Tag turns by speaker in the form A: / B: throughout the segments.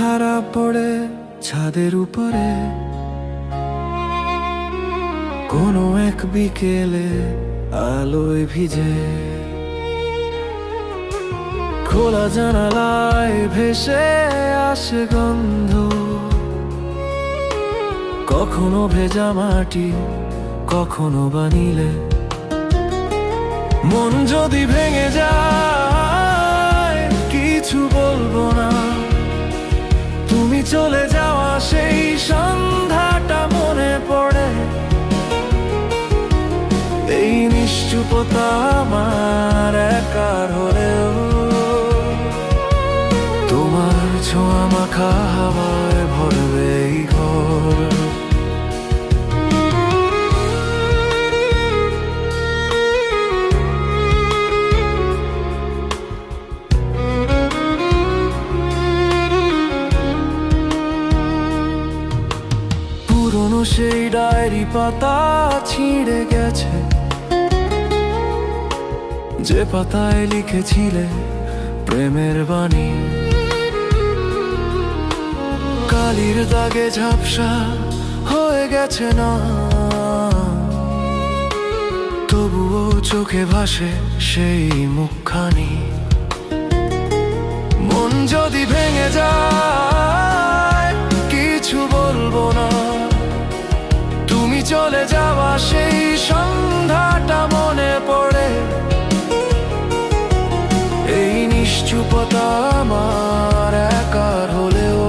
A: ধারা পড়ে ছাদের উপরে, কোনো এক বিকেলে আলোয় ভিজে, খোলা জানালায় ভেসে আসে গন্ধ, কখনো ভেজা মাটি, কখনো বা নীলে। মন যদি ভেঙে যায় কিছু বলবো না, তুমি চলে যাওয়া সেই সন্ধ্যাটা মনে পড়ে। এই নিশ্চুপতা আমার একার হলেও, তোমার ছোঁয়া মাখা হাওয়ায় ভরবে এই ঘর। পুরনো সেই ডায়েরি পাতা ছিঁড়ে গেছে, যে পাতায় লিখেছিলে প্রেমের বাণী। কালির দাগে ঝাপসা হয়ে গেছে না, তবুও চোখে ভাসে সেই মুখখানি। মন যদি ভেঙে যায় কিছু বলবো না, তুমি চলে যাওয়া সেই সন্ধ্যাটা মনে পড়ে। এই নিশ্চুপতা আমার একার হলেও,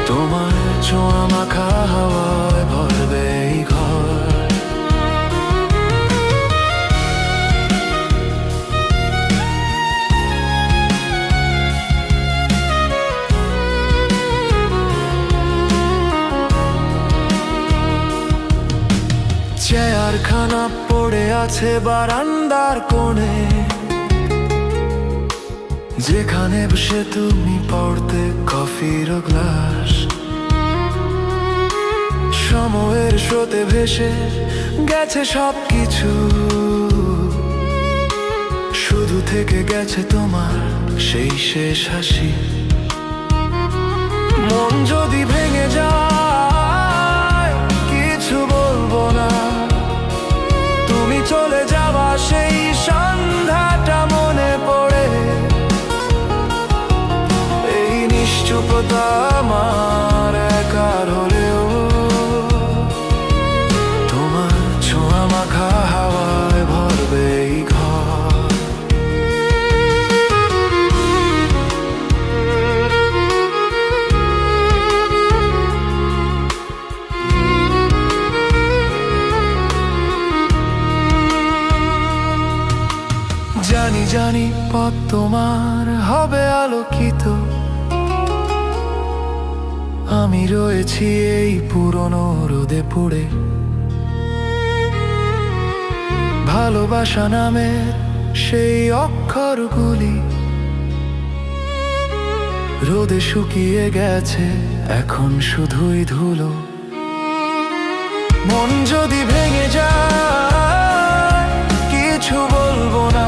A: তোমার ছোঁয়া মাখা হাওয়ায় ভরবে এই ঘর। চেয়ারখানা পড়ে আছে বারান্দার কোণে, যেখানে বসে তুমি পড়তে কফির গ্লাস। সময়ের স্রোতে ভেসে গেছে সবকিছু, শুধু থেকে গেছে তোমার সেই শেষ হাসি। মন যদি ভেঙে যায় কিছু বলবো না, তুমি চলে যাওয়া সেই সন্ধ্যাটা মনে পড়ে। এই নিশ্চুপতা আমার একার হলেও, তোমার ছোঁয়া মাখা হাওয়ায় ভরবে এই ঘর। জানি জানি পথ তোমার হবে আলোকিত, আমি রয়েছি এই পুরনো রোদে পুড়ে। ভালোবাসা নামে সেই অক্ষরগুলি রোদে শুকিয়ে গেছে, এখন শুধুই ধুলো। মন যদি ভেঙে যায় কিছু বলবো না,